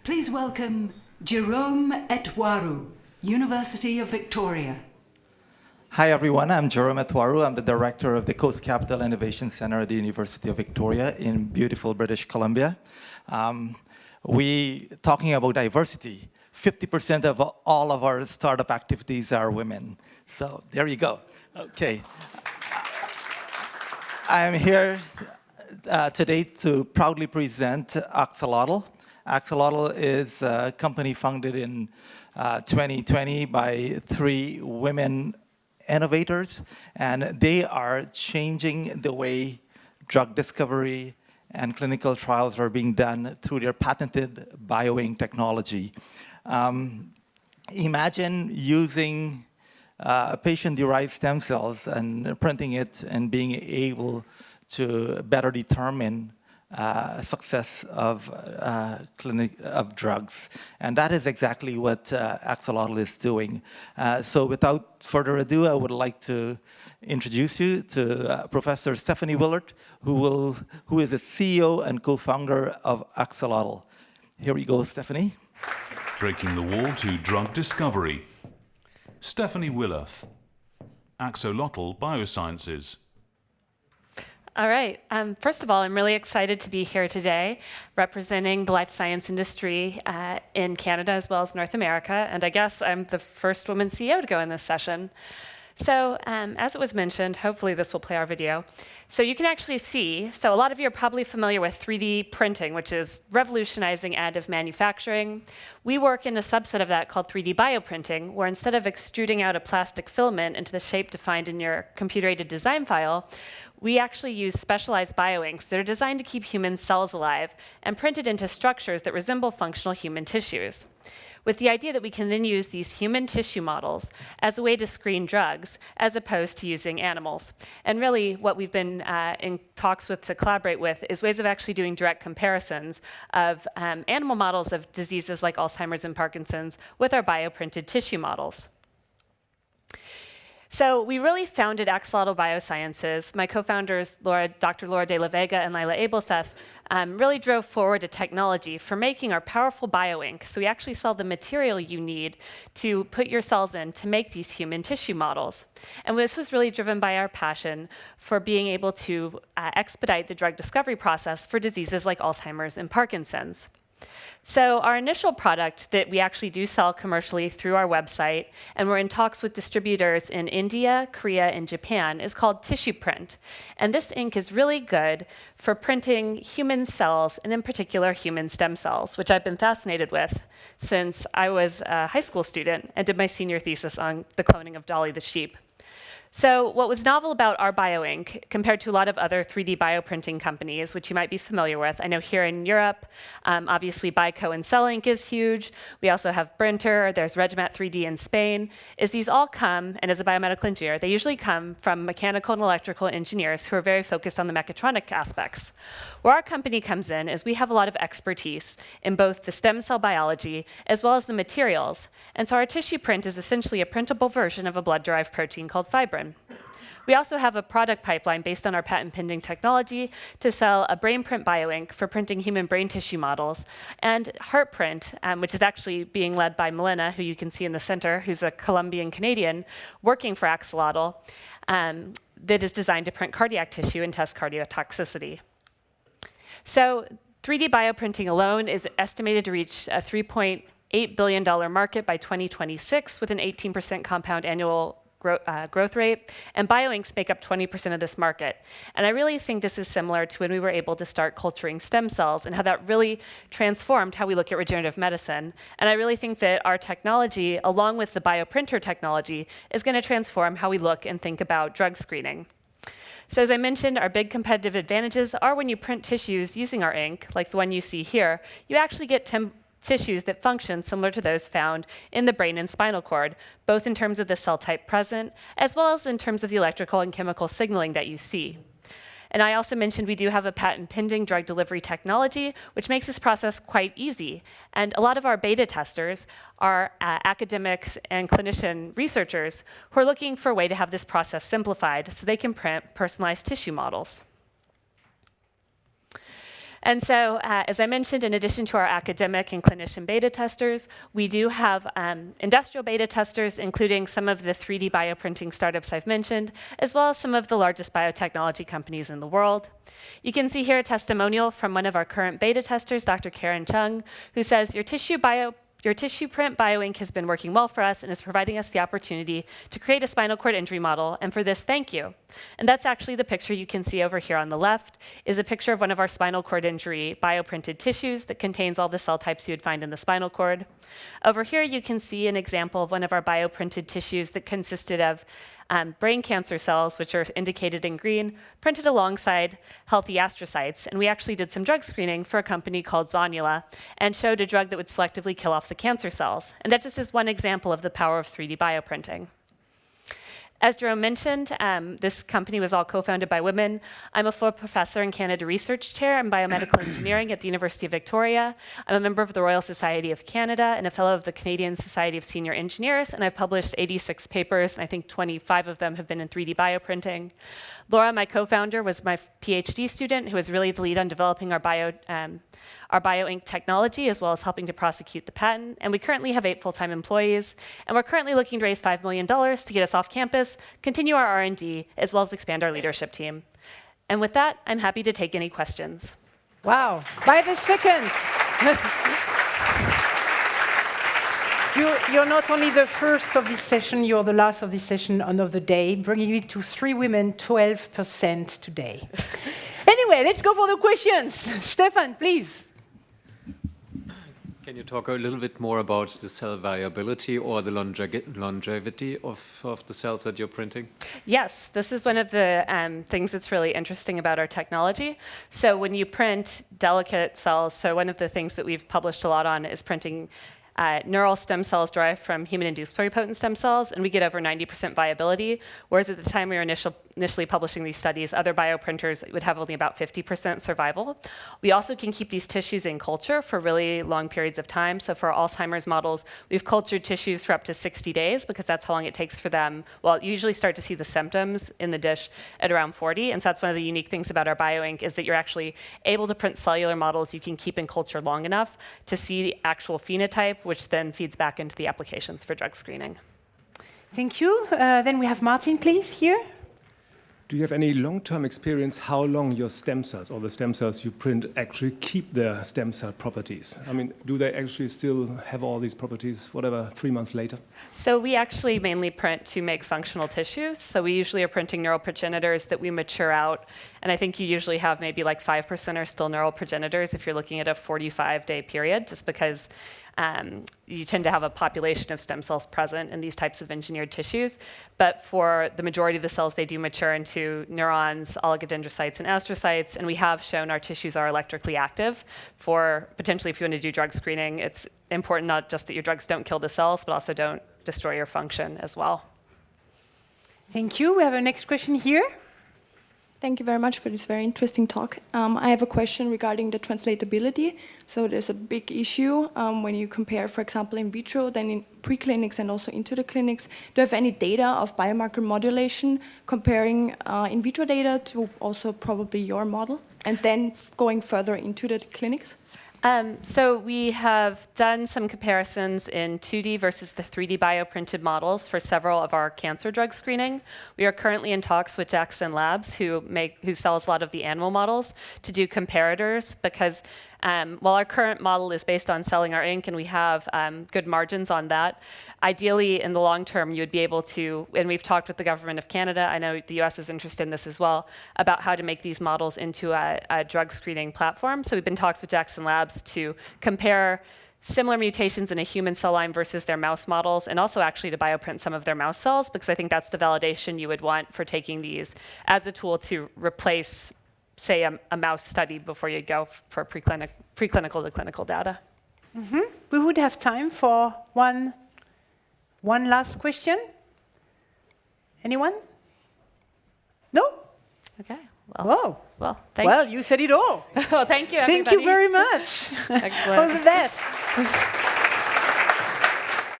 Please welcome Jerome Etwaroo, University of Victoria. Hi everyone, I'm Jerome Etwaroo. I'm the director of the Coast Capital Innovation Center at the University of Victoria in beautiful British Columbia. We talking about diversity. 50% of all of our startup activities are women. So there you go. Okay. I'm here today to proudly present Axolotl. Axolotl is a company founded in 2020 by 3 women innovators, and they are changing the way drug discovery and clinical trials are being done through their patented bioink technology. Imagine using patient-derived stem cells and printing it and being able to better determine success of drugs. And that is exactly what Axolotl is doing. So without further ado, I would like to introduce you to Professor Stephanie Willard, who is the CEO and co-founder of Axolotl. Here we go, Stephanie. Breaking the wall to drug discovery. Stephanie Willard, Axolotl Biosciences. All right. First of all, I'm really excited to be here today representing the life science industry in Canada as well as North America. And I guess I'm the first woman CEO to go in this session. So as it was mentioned, hopefully this will play our video. So you can actually see, so a lot of you are probably familiar with 3D printing, which is revolutionizing additive manufacturing. We work in a subset of that called 3D bioprinting, where instead of extruding out a plastic filament into the shape defined in your computer-aided design file, we actually use specialized bioinks that are designed to keep human cells alive and printed into structures that resemble functional human tissues, with the idea that we can then use these human tissue models as a way to screen drugs as opposed to using animals. And really what we've been in talks with to collaborate with is ways of actually doing direct comparisons of animal models of diseases like Alzheimer's and Parkinson's with our bioprinted tissue models. So we really founded Axolotl Biosciences. My co-founders, Dr. Laura De La Vega and Lila Abelseth, really drove forward a technology for making our powerful bioink. So we actually sell the material you need to put your cells in to make these human tissue models. And this was really driven by our passion for being able to expedite the drug discovery process for diseases like Alzheimer's and Parkinson's. So our initial product that we actually do sell commercially through our website, and we're in talks with distributors in India, Korea, and Japan, is called Tissue Print. And this ink is really good for printing human cells, and in particular human stem cells, which I've been fascinated with since I was a high school student and did my senior thesis on the cloning of Dolly the sheep. So what was novel about our bioink, compared to a lot of other 3D bioprinting companies, which you might be familiar with, I know here in Europe, obviously Bico and Cellink is huge. We also have Brinter, there's Regmat 3D in Spain, is these all come, and as a biomedical engineer, they usually come from mechanical and electrical engineers who are very focused on the mechatronic aspects. Where our company comes in is we have a lot of expertise in both the stem cell biology as well as the materials. And so our tissue print is essentially a printable version of a blood-derived protein called fibrin. We also have a product pipeline based on our patent-pending technology to sell a brain print bioink for printing human brain tissue models, and heart print, which is actually being led by Melina, who you can see in the center, who's a Colombian-Canadian working for Axolotl, that is designed to print cardiac tissue and test cardiotoxicity. So 3D bioprinting alone is estimated to reach a $3.8 billion market by 2026 with an 18% compound annual growth rate, and bioinks make up 20% of this market. And I really think this is similar to when we were able to start culturing stem cells and how that really transformed how we look at regenerative medicine. And I really think that our technology, along with the bioprinter technology, is going to transform how we look and think about drug screening. So as I mentioned, our big competitive advantages are when you print tissues using our ink, like the one you see here, you actually get tissues that function similar to those found in the brain and spinal cord, both in terms of the cell type present, as well as in terms of the electrical and chemical signaling that you see. And I also mentioned we do have a patent-pending drug delivery technology, which makes this process quite easy. And a lot of our beta testers are academics and clinician researchers who are looking for a way to have this process simplified so they can print personalized tissue models. And so, as I mentioned, in addition to our academic and clinician beta testers, we do have industrial beta testers, including some of the 3D bioprinting startups I've mentioned, as well as some of the largest biotechnology companies in the world. You can see here a testimonial from one of our current beta testers, Dr. Karen Chung, who says, your tissue print bioink has been working well for us and is providing us the opportunity to create a spinal cord injury model, and for this, thank you. And that's actually the picture you can see over here on the left, is a picture of one of our spinal cord injury bioprinted tissues that contains all the cell types you would find in the spinal cord. Over here, you can see an example of one of our bioprinted tissues that consisted of brain cancer cells, which are indicated in green, printed alongside healthy astrocytes. And we actually did some drug screening for a company called Zonula and showed a drug that would selectively kill off the cancer cells. And that just is one example of the power of 3D bioprinting. As Jerome mentioned, this company was all co-founded by women. I'm a full professor and Canada Research Chair in biomedical engineering at the University of Victoria. I'm a member of the Royal Society of Canada and a fellow of the Canadian Society of Senior Engineers, and I've published 86 papers, and I think 25 of them have been in 3D bioprinting. Laura, my co-founder, was my PhD student who was really the lead on developing our bioink technology, as well as helping to prosecute the patent. And we currently have 8 full-time employees, and we're currently looking to raise $5 million to get us off campus, continue our R&D, as well as expand our leadership team. And with that, I'm happy to take any questions. Wow, by the second. You're not only the first of this session, you're the last of this session and of the day, bringing it to 3 women, 12% today. Anyway, let's go for the questions. Stefan, please. Can you talk a little bit more about the cell viability or the longevity of the cells that you're printing? Yes, this is one of the things that's really interesting about our technology. So when you print delicate cells, so one of the things that we've published a lot on is printing neural stem cells derived from human-induced pluripotent stem cells, and we get over 90% viability, whereas at the time we were initially publishing these studies, other bioprinters would have only about 50% survival. We also can keep these tissues in culture for really long periods of time. So for Alzheimer's models, we've cultured tissues for up to 60 days because that's how long it takes for them. Well, you usually start to see the symptoms in the dish at around 40, and so that's one of the unique things about our bioink is that you're actually able to print cellular models you can keep in culture long enough to see the actual phenotype, which then feeds back into the applications for drug screening. Thank you. Then we have Martin, please, here. Do you have any long-term experience how long your stem cells or the stem cells you print actually keep their stem cell properties? I mean, do they actually still have all these properties, whatever, 3 months later? So we actually mainly print to make functional tissues. So we usually are printing neural progenitors that we mature out. And I think you usually have maybe like 5% are still neural progenitors if you're looking at a 45-day period, just because you tend to have a population of stem cells present in these types of engineered tissues. But for the majority of the cells, they do mature into neurons, oligodendrocytes, and astrocytes. And we have shown our tissues are electrically active for potentially if you want to do drug screening. It's important not just that your drugs don't kill the cells, but also don't destroy your function as well. Thank you. We have a next question here. Thank you very much for this very interesting talk. I have a question regarding the translatability. So there's a big issue when you compare, for example, in vitro, then in preclinics and also into the clinics. Do you have any data of biomarker modulation comparing in vitro data to also probably your model and then going further into the clinics? So we have done some comparisons in 2D versus the 3D bioprinted models for several of our cancer drug screening. We are currently in talks with Jackson Labs, who sells a lot of the animal models, to do comparators, because while our current model is based on selling our ink and we have good margins on that, ideally in the long term you would be able to, and we've talked with the government of Canada, I know the US is interested in this as well, about how to make these models into a drug screening platform. So we've been in talks with Jackson Labs to compare similar mutations in a human cell line versus their mouse models, and also actually to bioprint some of their mouse cells, because I think that's the validation you would want for taking these as a tool to replace, say, a mouse study before you go for preclinical to clinical data. Mm-hmm. We would have time for one last question. Anyone? No? Okay. Whoa. Well, thanks. Well, you said it all. Well, thank you, everybody. Thank you very much. Excellent. All the best.